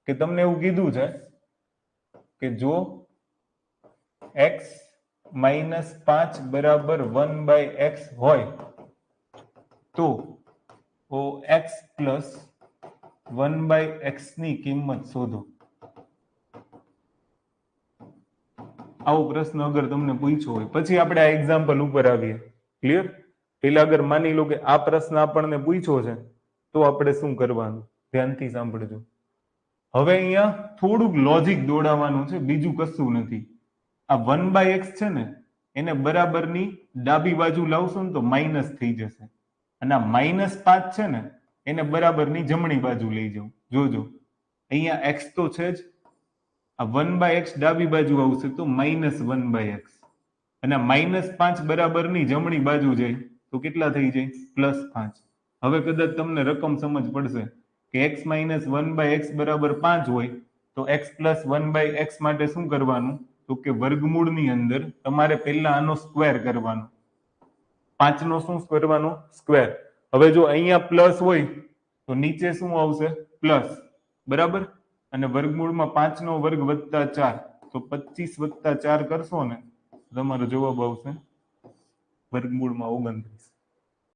કે તમને એવું કીધું છે કે જો x માઇનસ 5 બરાબર 1/x હોય તો x પ્લસ 1/x ની કિંમત શોધો. આવો પ્રશ્ન અગર તમને પૂછ્યો હોય, પછી આપણે આ એક્ઝામ્પલ ઉપર આવીએ. ક્લિયર? પેલા અગર માની લો કે આ પ્રશ્ન આપણને પૂછ્યો છે તો આપણે શું કરવાનું, ધ્યાનથી સાંભળજો. હવે અહીંયા થોડુંક લોજિક દોડાવવાનું છે, બીજું કશું નથી. આ 1/x છે ને એને બરાબરની ડાબી બાજુ લાવશો ને તો માઇનસ થઈ જશે, અને આ -5 છે ને એને બરાબરની જમણી બાજુ લઈ જાઉં. જોજો અહીંયા x તો છે જ, આ 1/x ડાબી બાજુ આવશે તો -1/x, અને -5 બરાબરની જમણી બાજુ જાય તો કેટલા થઈ જાય? +5. હવે કદાચ તમને રકમ સમજ પડશે કે x - 1/x બરાબર 5 હોય તો x + 1/x માટે શું કરવાનું? તો કે વર્ગમૂળની અંદર તમારે પહેલા આનો સ્ક્વેર કરવાનો. 5 નો શું કરવાનો? સ્ક્વેર. હવે જો અહીંયા પ્લસ હોય તો નીચે શું આવશે? પ્લસ. બરાબર? અને વર્ગમૂળમાં 5 નો વર્ગ વત્તા 4, તો 25 વત્તા 4 કરશો ને તમારો જવાબ આવશે વર્ગમૂળમાં 29.